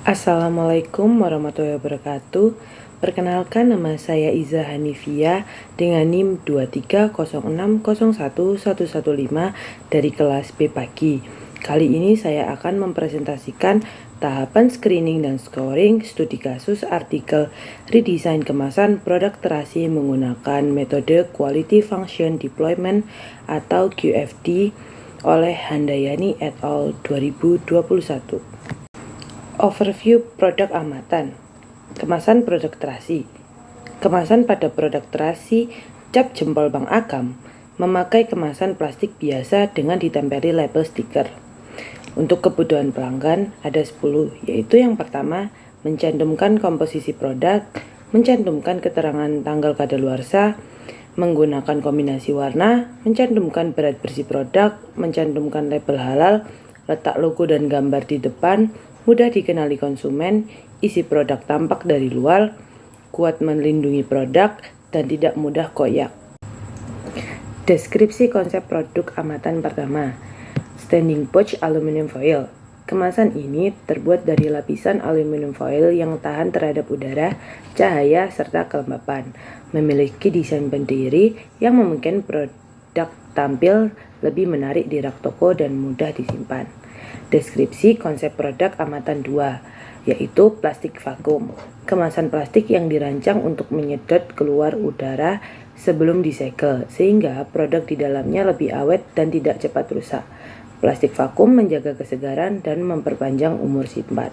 Assalamualaikum warahmatullahi wabarakatuh. Perkenalkan, nama saya Iza Hanifia dengan NIM 230601115 dari kelas B pagi. Kali ini saya akan mempresentasikan tahapan screening dan scoring studi kasus artikel redesign kemasan produk terasi menggunakan metode Quality Function Deployment atau QFD oleh Handayani et al. 2021. Overview produk amatan. Kemasan produk terasi. Kemasan pada produk terasi cap jempol Bang Akam memakai kemasan plastik biasa dengan ditempeli label stiker. Untuk kebutuhan pelanggan ada 10, yaitu yang pertama, mencantumkan komposisi produk, mencantumkan keterangan tanggal kadaluarsa, menggunakan kombinasi warna, mencantumkan berat bersih produk, mencantumkan label halal, letak logo dan gambar di depan, mudah dikenali konsumen, isi produk tampak dari luar, kuat melindungi produk, dan tidak mudah koyak. Deskripsi konsep produk amatan pertama. Standing pouch aluminium foil. Kemasan ini terbuat dari lapisan aluminium foil yang tahan terhadap udara, cahaya, serta kelembapan. Memiliki desain berdiri yang memungkinkan produk tampil lebih menarik di rak toko dan mudah disimpan. Deskripsi konsep produk amatan 2, yaitu plastik vakum. Kemasan plastik yang dirancang untuk menyedot keluar udara sebelum disegel, sehingga produk di dalamnya lebih awet dan tidak cepat rusak. Plastik vakum menjaga kesegaran dan memperpanjang umur simpan.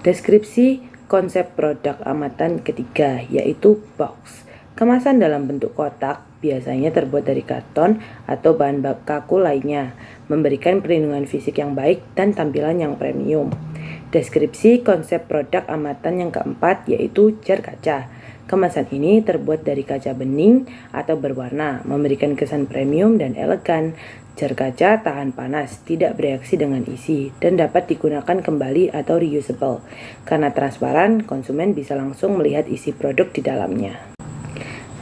Deskripsi konsep produk amatan ketiga, yaitu box. Kemasan dalam bentuk kotak, biasanya terbuat dari karton atau bahan kaku lainnya, memberikan perlindungan fisik yang baik dan tampilan yang premium. Deskripsi konsep produk amatan yang keempat, yaitu jar kaca. Kemasan ini terbuat dari kaca bening atau berwarna, memberikan kesan premium dan elegan. Jar kaca tahan panas, tidak bereaksi dengan isi, dan dapat digunakan kembali atau reusable. Karena transparan, konsumen bisa langsung melihat isi produk di dalamnya.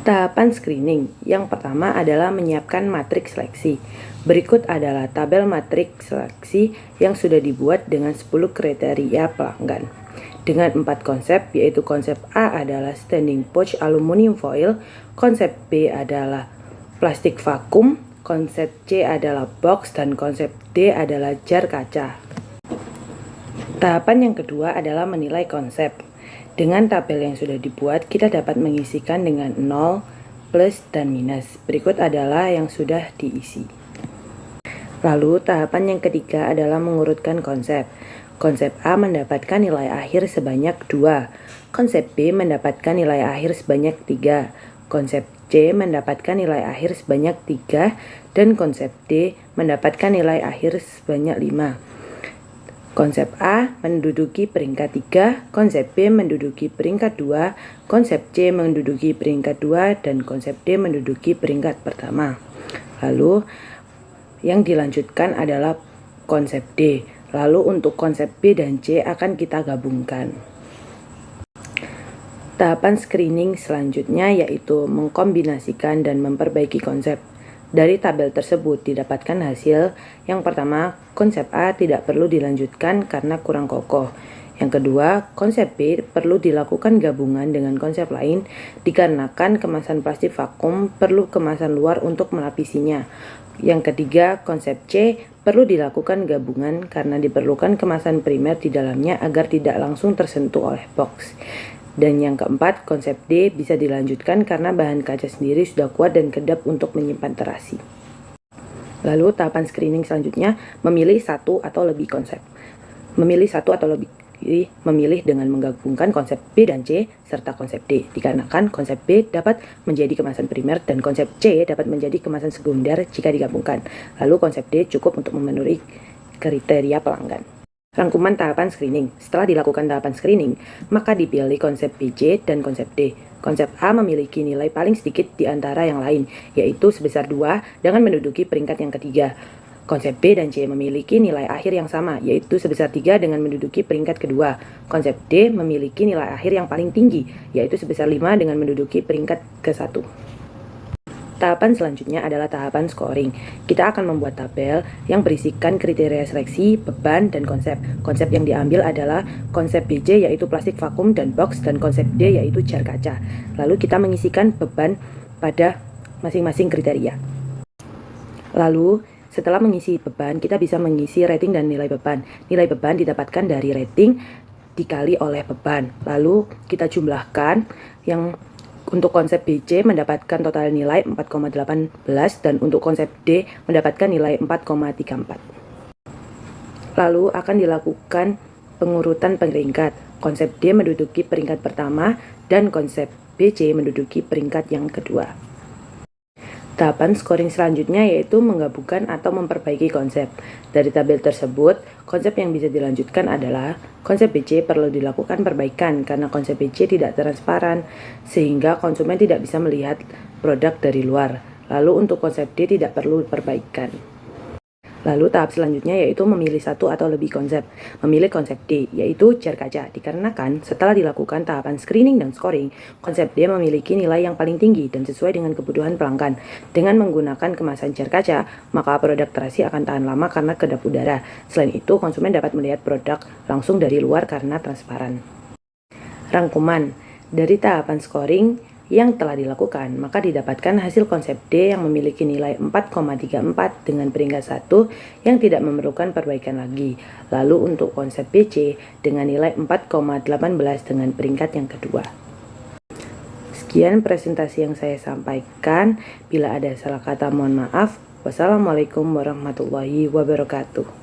Tahapan screening. Yang pertama adalah menyiapkan matriks seleksi. Berikut adalah tabel matriks seleksi yang sudah dibuat dengan 10 kriteria pelanggan. Dengan 4 konsep, yaitu konsep A adalah standing pouch aluminium foil, konsep B adalah plastik vakum, konsep C adalah box, dan konsep D adalah jar kaca. Tahapan yang kedua adalah menilai konsep. Dengan tabel yang sudah dibuat, kita dapat mengisikan dengan 0, plus, dan minus. Berikut adalah yang sudah diisi. Lalu, tahapan yang ketiga adalah mengurutkan konsep. Konsep A mendapatkan nilai akhir sebanyak 2. Konsep B mendapatkan nilai akhir sebanyak 3. Konsep C mendapatkan nilai akhir sebanyak 3. Dan konsep D mendapatkan nilai akhir sebanyak 5. Konsep A menduduki peringkat 3, konsep B menduduki peringkat 2, konsep C menduduki peringkat 2, dan konsep D menduduki peringkat pertama. Lalu, yang dilanjutkan adalah konsep D. Lalu untuk konsep B dan C akan kita gabungkan. Tahapan screening selanjutnya yaitu mengkombinasikan dan memperbaiki konsep. Dari tabel tersebut didapatkan hasil yang pertama, konsep A tidak perlu dilanjutkan karena kurang kokoh. Yang kedua, konsep B perlu dilakukan gabungan dengan konsep lain dikarenakan kemasan plastik vakum perlu kemasan luar untuk melapisinya. Yang ketiga, konsep C perlu dilakukan gabungan karena diperlukan kemasan primer di dalamnya agar tidak langsung tersentuh oleh box. Dan yang keempat, konsep D bisa dilanjutkan karena bahan kaca sendiri sudah kuat dan kedap untuk menyimpan terasi. Lalu tahapan screening selanjutnya, memilih satu atau lebih konsep. Memilih dengan menggabungkan konsep B dan C serta konsep D, dikarenakan konsep B dapat menjadi kemasan primer dan konsep C dapat menjadi kemasan sekunder jika digabungkan. Lalu konsep D cukup untuk memenuhi kriteria pelanggan. Rangkuman tahapan screening. Setelah dilakukan tahapan screening, maka dipilih konsep BC dan konsep D. Konsep A memiliki nilai paling sedikit di antara yang lain, yaitu sebesar 2 dengan menduduki peringkat yang ketiga. Konsep B dan C memiliki nilai akhir yang sama, yaitu sebesar 3 dengan menduduki peringkat kedua. Konsep D memiliki nilai akhir yang paling tinggi, yaitu sebesar 5 dengan menduduki peringkat ke-1. Tahapan selanjutnya adalah tahapan scoring. Kita akan membuat tabel yang berisikan kriteria seleksi, beban, dan konsep. Konsep yang diambil adalah konsep BJ yaitu plastik vakum dan box, dan konsep D yaitu jar kaca. Lalu kita mengisikan beban pada masing-masing kriteria. Lalu setelah mengisi beban, kita bisa mengisi rating dan nilai beban. Nilai beban didapatkan dari rating dikali oleh beban. Lalu kita jumlahkan yang untuk konsep BC mendapatkan total nilai 4,18 dan untuk konsep D mendapatkan nilai 4,34. Lalu akan dilakukan pengurutan peringkat. Konsep D menduduki peringkat pertama dan konsep BC menduduki peringkat yang kedua. Tahapan scoring selanjutnya yaitu menggabungkan atau memperbaiki konsep. Dari tabel tersebut, konsep yang bisa dilanjutkan adalah konsep BC perlu dilakukan perbaikan karena konsep BC tidak transparan sehingga konsumen tidak bisa melihat produk dari luar. Lalu untuk konsep D tidak perlu perbaikan. Lalu tahap selanjutnya yaitu memilih satu atau lebih konsep. Memilih konsep D, yaitu jar kaca, dikarenakan setelah dilakukan tahapan screening dan scoring, konsep D memiliki nilai yang paling tinggi dan sesuai dengan kebutuhan pelanggan. Dengan menggunakan kemasan jar kaca, maka produk terasi akan tahan lama karena kedap udara. Selain itu, konsumen dapat melihat produk langsung dari luar karena transparan. Rangkuman dari tahapan scoring yang telah dilakukan, maka didapatkan hasil konsep D yang memiliki nilai 4,34 dengan peringkat 1 yang tidak memerlukan perbaikan lagi. Lalu untuk konsep BC dengan nilai 4,18 dengan peringkat yang kedua. Sekian presentasi yang saya sampaikan. Bila ada salah kata mohon maaf. Wassalamualaikum warahmatullahi wabarakatuh.